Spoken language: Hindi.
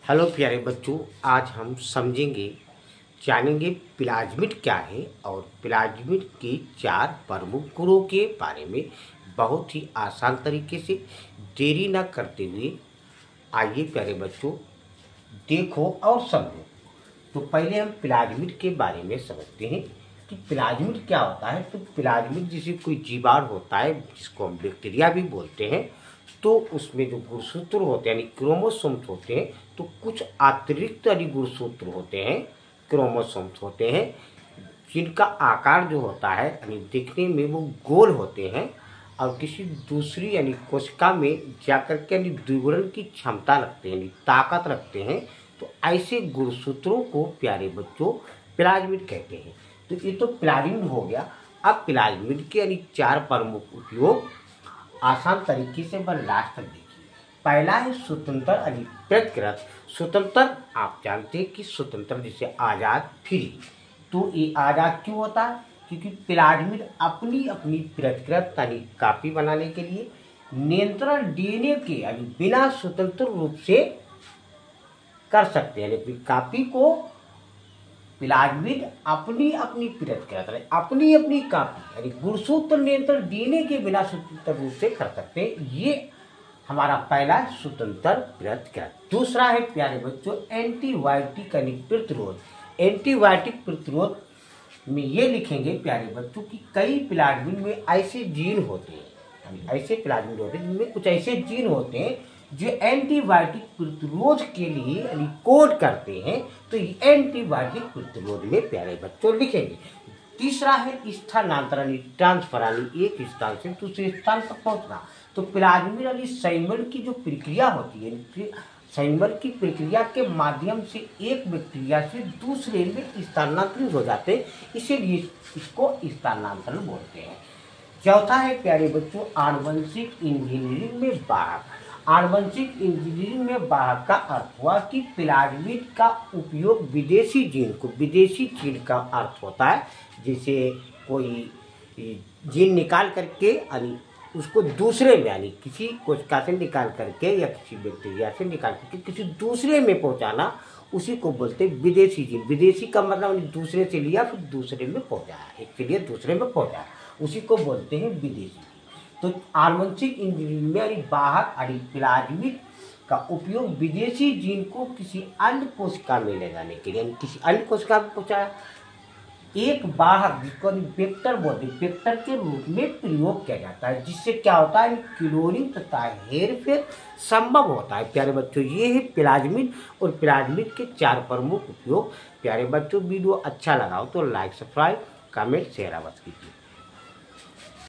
हेलो प्यारे बच्चों, आज हम जानेंगे प्लाज्मिड क्या है और प्लाज्मिड के 4 प्रमुख गुणों के बारे में बहुत ही आसान तरीके से। देरी न करते हुए आइए प्यारे बच्चों, देखो और समझो। तो पहले हम प्लाज्मिड के बारे में समझते हैं कि प्लाज्मिड क्या होता है। तो प्लाज्मिड जैसे कोई जीवाणु होता है जिसको हम बैक्टीरिया भी बोलते हैं, तो उसमें जो गुणसूत्र होते हैं यानी क्रोमोसोम्स होते हैं, तो कुछ अतिरिक्त यानी गुणसूत्र होते हैं, क्रोमोसोम्स होते हैं, जिनका आकार जो होता है यानी दिखने में वो गोल होते हैं और किसी दूसरी यानी कोशिका में जाकर के यानी द्विगुणन की क्षमता रखते हैं यानी ताकत रखते हैं। तो ऐसे गुणसूत्रों को प्यारे बच्चों प्लाज्मिड कहते हैं। तो ये तो प्लाज्मिड हो गया। अब प्लाज्मिड के यानी 4 प्रमुख उपयोग आसान तरीके से वन लास्ट तक देखिए। पहला है स्वतंत्र यानी प्रतिकृत। स्वतंत्र आप जानते हैं कि स्वतंत्र जैसे आज़ाद, फ्री। तो ये आज़ाद क्यों होता है? क्योंकि प्लाज्मिड अपनी अपनी प्रतिकृत यानी कॉपी बनाने के लिए नियंत्रण डीएनए के यानी बिना स्वतंत्र रूप से कर सकते हैं। यानी कॉपी को प्लाज्मिड अपनी अपनी प्रतिकृत अपनी अपनी कॉपी यानी गुणसूत्र नियंत्रण डीएनए के बिना स्वतंत्र रूप से कर सकते हैं। ये हमारा पहला स्वतंत्र प्रतिकृत। दूसरा है प्यारे बच्चों एंटीबायोटिक यानी प्रतिरोध। एंटीबायोटिक प्रतिरोध में ये लिखेंगे प्यारे बच्चों कि कई प्लाज्मिड में ऐसे जीन होते हैं, ऐसे प्लाज्मिड होते हैं जिनमें कुछ ऐसे जीन होते हैं जो एंटीबायोटिक प्रतिरोध के लिए यानी कोड करते हैं। तो ये एंटीबायोटिक प्रतिरोध में प्यारे बच्चों लिखेंगे। तीसरा है स्थानांतरण, ट्रांसफर यानी एक स्थान से दूसरे स्थान पर पहुंचना। तो प्लाज्मिड यानी संवरण की जो प्रक्रिया होती है, संवरण की प्रक्रिया के माध्यम से एक बैक्टीरिया से दूसरे में स्थानांतरित हो जाते हैं, इसीलिए इसको स्थानांतरण बोलते हैं। चौथा है प्यारे बच्चों आनुवंशिक इंजीनियरिंग में वाहक। आनुवंशिक इंजीनियरिंग में वाहक का अर्थ हुआ कि प्लाज्मिड का उपयोग विदेशी जीन का अर्थ होता है, जैसे कोई जीन निकाल करके यानी उसको दूसरे में यानी किसी कोशिका से निकाल करके या किसी बैक्टीरिया से निकाल करके किसी दूसरे में पहुंचाना, उसी को बोलते हैं विदेशी जीन। विदेशी का मतलब दूसरे से लिया फिर दूसरे में पहुंचाया, एक के लिए दूसरे में पहुंचाया, उसी को बोलते हैं विदेशी। तो आनुवंशिक इंजीनियरिंग में यानी वाहक यानी प्लाज्मिड का उपयोग विदेशी जीन को किसी अन्य कोशिका में ले जाने के लिए, किसी अन्य कोशिका में पहुंचाया। एक वाहक जिसको वेक्टर बोलते हैं, वेक्टर के रूप में प्रयोग किया जाता है, जिससे क्या होता है क्लोनिंग तथा हेरफेर संभव होता है। प्यारे बच्चों ये है प्लाज्मिड और प्लाज्मिड के 4 प्रमुख उपयोग। प्यारे बच्चों वीडियो अच्छा लगा हो तो लाइक, सब्सक्राइब, कमेंट, शेयर अवश्य कीजिए।